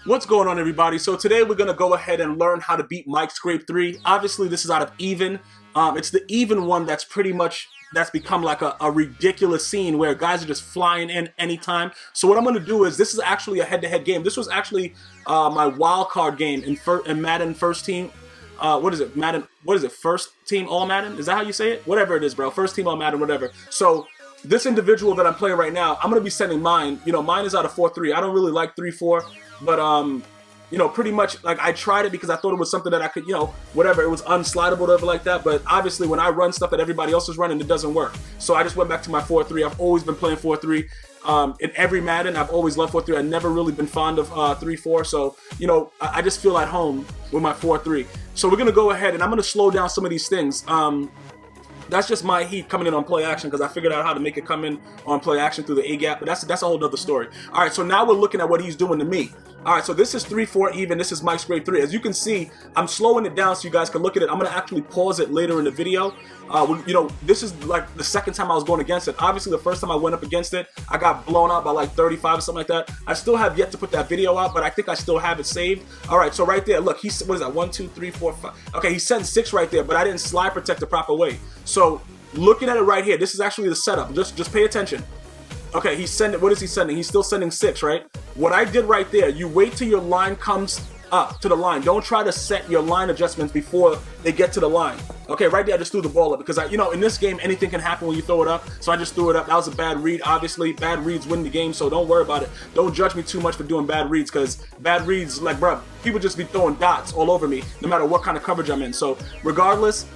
What's going on, everybody? So today we're going to go ahead and learn how to beat Mike Scrape 3. Obviously, this is out of even. It's the even one that's become like a ridiculous scene where guys are just flying in anytime. So what I'm going to do is, this is actually a head-to-head game. This was actually my wild card game in Madden first team. What is it? Madden, what is it? First team all Madden? Is that how you say it? Whatever it is, bro. First team all Madden, whatever. So this individual that I'm playing right now, I'm going to be sending mine. You know, mine is out of 4-3. I don't really like 3-4, but you know, pretty much, like, I tried it because I thought it was something that I could, you know, whatever, it was unslidable, whatever like that, but obviously when I run stuff that everybody else is running, it doesn't work. So I just went back to my 4-3. I've always been playing 4-3. In every Madden, I've always loved 4-3. I've never really been fond of 3-4, so, you know, I just feel at home with my 4-3. So we're going to go ahead, and I'm going to slow down some of these things. That's just my heat coming in on play action, because I figured out how to make it come in on play action through the A gap, but that's a whole other story. All right, so now we're looking at what he's doing to me. All right, so this is 3-4 even. This is Mike Scrape 3. As you can see, I'm slowing it down so you guys can look at it. I'm going to actually pause it later in the video. You know, this is like the second time I was going against it. Obviously, the first time I went up against it, I got blown out by like 35 or something like that. I still have yet to put that video out, but I think I still have it saved. All right, so right there, look, what is that? 1, 2, 3, 4, 5. Okay, he sent 6 right there, but I didn't slide protect the proper way. So looking at it right here, this is actually the setup. Just pay attention. Okay, he's sending, what is he sending? He's still sending 6, right? What I did right there, you wait till your line comes up to the line. Don't try to set your line adjustments before they get to the line. Okay, right there, I just threw the ball up because you know, in this game, anything can happen when you throw it up. So I just threw it up. That was a bad read. Obviously, bad reads win the game, so don't worry about it. Don't judge me too much for doing bad reads, because bad reads, like, bruh, people just be throwing dots all over me, no matter what kind of coverage I'm in. So regardless,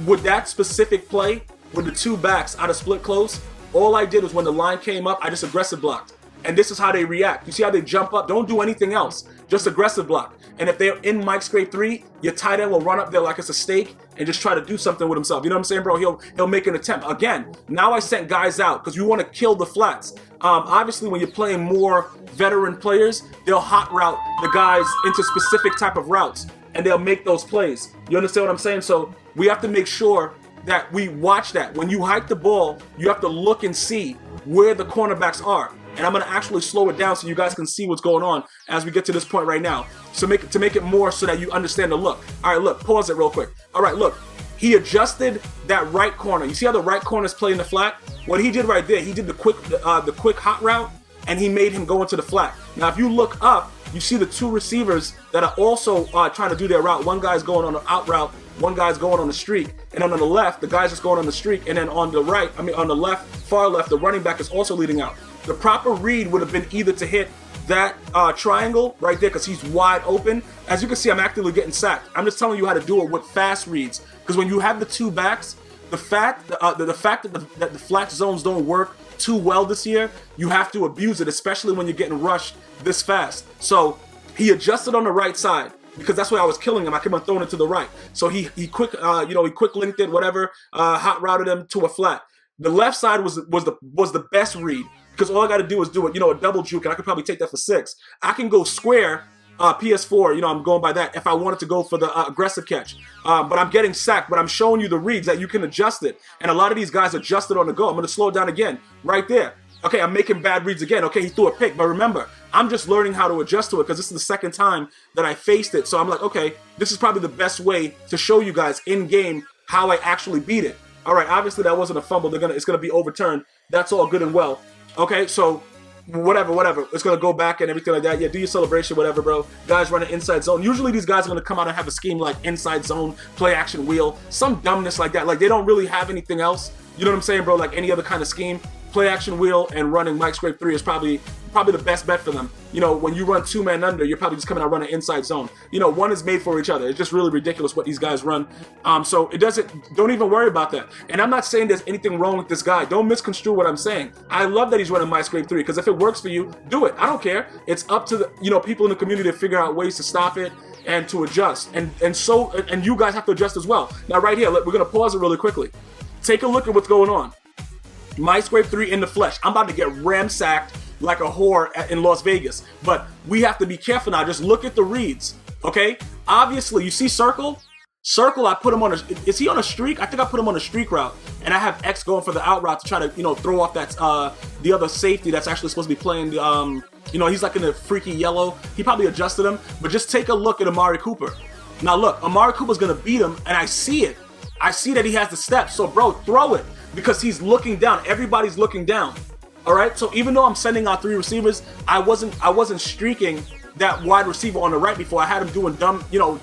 with that specific play, with the 2 backs out of split close, all I did was when the line came up, I just aggressive blocked. And this is how they react. You see how they jump up? Don't do anything else. Just aggressive block. And if they're in Mike Scrape 3, your tight end will run up there like it's a steak and just try to do something with himself. You know what I'm saying, bro? He'll make an attempt. Again, now I sent guys out because you want to kill the flats. Obviously, when you're playing more veteran players, they'll hot route the guys into specific type of routes, and they'll make those plays. You understand what I'm saying? So we have to make sure that we watch that. When you hike the ball, you have to look and see where the cornerbacks are. And I'm going to actually slow it down so you guys can see what's going on as we get to this point right now. So to make it more so that you understand the look. All right, look, pause it real quick. All right, look, he adjusted that right corner. You see how the right corner is playing the flat? What he did right there, he did the quick hot route, and he made him go into the flat. Now, if you look up, you see the 2 receivers that are also trying to do their route. One guy's going on the out route, one guy's going on the streak, and then on the left, the guy's just going on the streak, and then on the right, on the left, far left, the running back is also leading out. The proper read would have been either to hit that triangle right there, because he's wide open. As you can see, I'm actively getting sacked. I'm just telling you how to do it with fast reads, because when you have the 2 backs, the fact that the flat zones don't work too well this year, you have to abuse it, especially when you're getting rushed this fast. So he adjusted on the right side, because that's where I was killing him. I kept on throwing it to the right. So he quick linked it, whatever, hot routed him to a flat. The left side was the best read, because all I got to do is do it, you know, a double juke, and I could probably take that for 6. I can go square PS4, you know, I'm going by that if I wanted to go for the aggressive catch. But I'm getting sacked, but I'm showing you the reads that you can adjust it. And a lot of these guys adjust it on the go. I'm going to slow it down again, right there. Okay, I'm making bad reads again. Okay, he threw a pick, but remember, I'm just learning how to adjust to it, because this is the second time that I faced it. So I'm like, okay, this is probably the best way to show you guys in game how I actually beat it. All right, obviously that wasn't a fumble. It's gonna be overturned. That's all good and well. Okay, so whatever. It's gonna go back and everything like that. Yeah, do your celebration, whatever, bro. Guys running inside zone. Usually these guys are gonna come out and have a scheme like inside zone, play action wheel, some dumbness like that. Like, they don't really have anything else. You know what I'm saying, bro? Like any other kind of scheme. Play action wheel and running Mike Scrape 3 is probably the best bet for them. You know, when you run 2-man under, you're probably just coming out running inside zone. You know, one is made for each other. It's just really ridiculous what these guys run. So don't even worry about that. And I'm not saying there's anything wrong with this guy. Don't misconstrue what I'm saying. I love that he's running Mike Scrape 3, because if it works for you, do it. I don't care. It's up to the, you know, people in the community to figure out ways to stop it and to adjust. And you guys have to adjust as well. Now right here, we're gonna pause it really quickly. Take a look at what's going on. Mike Scrape 3 in the flesh. I'm about to get ramsacked like a whore in Las Vegas. But we have to be careful now. Just look at the reads, okay? Obviously, you see circle? Circle, I put him on a, is he on a streak? I think I put him on a streak route, and I have X going for the out route to try to, you know, throw off that, the other safety that's actually supposed to be playing the, you know, he's like in the freaky yellow. He probably adjusted him, but just take a look at Amari Cooper. Now look, Amari Cooper's gonna beat him, and I see it. I see that he has the steps, so bro, throw it, because he's looking down. Everybody's looking down. All right, so even though I'm sending out 3 receivers, I wasn't streaking that wide receiver on the right before. I had him doing dumb, you know,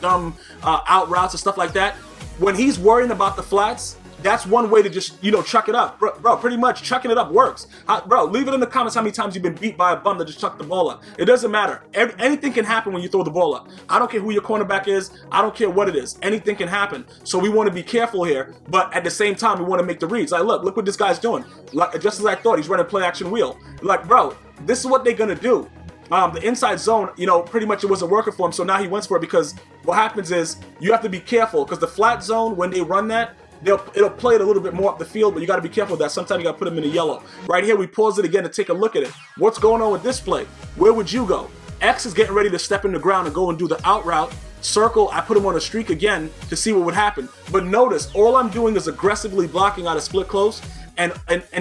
out routes and stuff like that. When he's worrying about the flats, that's one way to just, you know, chuck it up. Bro, pretty much chucking it up works. Bro, leave it in the comments how many times you've been beat by a bum that just chucked the ball up. It doesn't matter. Anything can happen when you throw the ball up. I don't care who your cornerback is. I don't care what it is. Anything can happen. So we want to be careful here, but at the same time, we want to make the reads. Like, look what this guy's doing. Like, just as I thought, he's running play action wheel. Like, bro, this is what they're going to do. The inside zone, you know, pretty much it wasn't working for him, so now he went for it, because what happens is you have to be careful, because the flat zone, when they run that, it'll play it a little bit more up the field, but you got to be careful with that. Sometimes you got to put him in the yellow. Right here, we pause it again to take a look at it. What's going on with this play? Where would you go? X is getting ready to step in the ground and go and do the out route. Circle, I put him on a streak again to see what would happen. But notice, all I'm doing is aggressively blocking out of split close and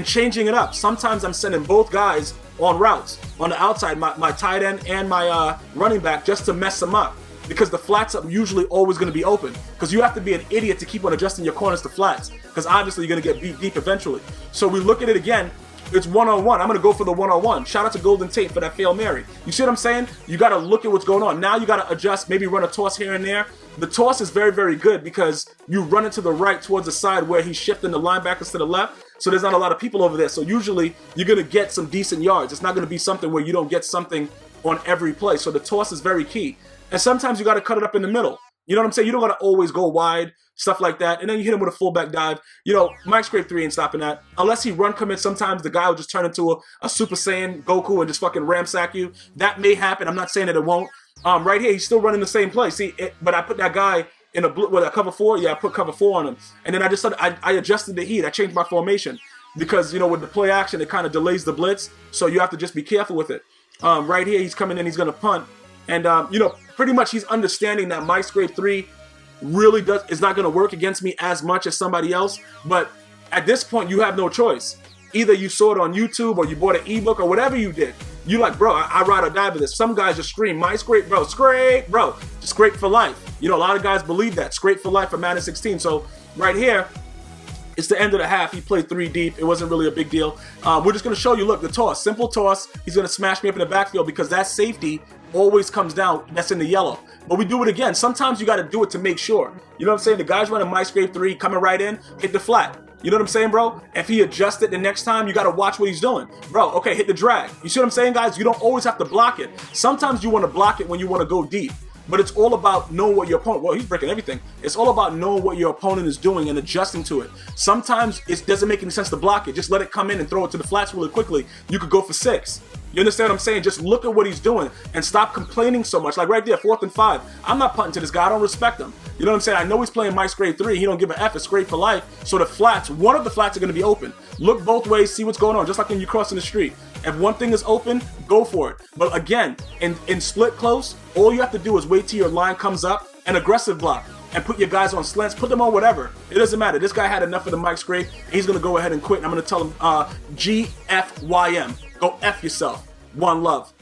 changing it up. Sometimes I'm sending both guys on routes on the outside, my tight end and my running back, just to mess them up, because the flats are usually always going to be open, because you have to be an idiot to keep on adjusting your corners to flats, because obviously you're going to get beat deep eventually. So we look at it again. It's one-on-one. I'm going to go for the one-on-one. Shout out to Golden Tate for that Hail Mary. You see what I'm saying? You got to look at what's going on. Now you got to adjust, maybe run a toss here and there. The toss is very, very good, because you run it to the right towards the side where he's shifting the linebackers to the left. So there's not a lot of people over there. So usually you're going to get some decent yards. It's not going to be something where you don't get something on every play. So the toss is very key. And sometimes you got to cut it up in the middle. You know what I'm saying? You don't got to always go wide, stuff like that. And then you hit him with a fullback dive. You know, Mike Scrape 3 ain't stopping that. Unless he run commit, sometimes the guy will just turn into a Super Saiyan Goku and just fucking ramsack you. That may happen. I'm not saying that it won't. Right here, he's still running the same play. See, but I put that guy in a cover 4. Yeah, I put cover 4 on him. And then I just started, I adjusted the heat. I changed my formation, because, you know, with the play action, it kind of delays the blitz. So you have to just be careful with it. Right here, he's coming in. He's going to punt. And, you know, pretty much he's understanding that Mike Scrape 3 really is not going to work against me as much as somebody else. But at this point, you have no choice. Either you saw it on YouTube or you bought an ebook or whatever you did. You like, bro, I ride or die with this. Some guys just scream, Mike Scrape, bro, scrape, bro, scrape for life. You know, a lot of guys believe that. Scrape for life for Madden 16. So right here, it's the end of the half. He played 3 deep. It wasn't really a big deal. We're just going to show you, look, the toss. Simple toss. He's going to smash me up in the backfield, because that safety always comes down. That's in the yellow. But we do it again. Sometimes you got to do it to make sure. You know what I'm saying? The guy's running Mike Scrape 3, coming right in, hit the flat. You know what I'm saying, bro? If he adjusts it the next time, you got to watch what he's doing. Bro, okay, hit the drag. You see what I'm saying, guys? You don't always have to block it. Sometimes you want to block it when you want to go deep. But it's all about knowing what your opponent, well, he's breaking everything. It's all about knowing what your opponent is doing and adjusting to it. Sometimes it doesn't make any sense to block it. Just let it come in and throw it to the flats really quickly. You could go for 6. You understand what I'm saying? Just look at what he's doing and stop complaining so much. Like right there, 4th and 5. I'm not punting to this guy. I don't respect him. You know what I'm saying? I know he's playing Mike Scrape 3. He don't give an F. It's Scrape for life. So the flats, one of the flats are going to be open. Look both ways, see what's going on, just like when you're crossing the street. If one thing is open, go for it. But again, in split close, all you have to do is wait till your line comes up and aggressive block. And put your guys on slants, put them on whatever. It doesn't matter. This guy had enough of the Mike Scrape. He's going to go ahead and quit. And I'm going to tell him, GFYM. Go F yourself. One love.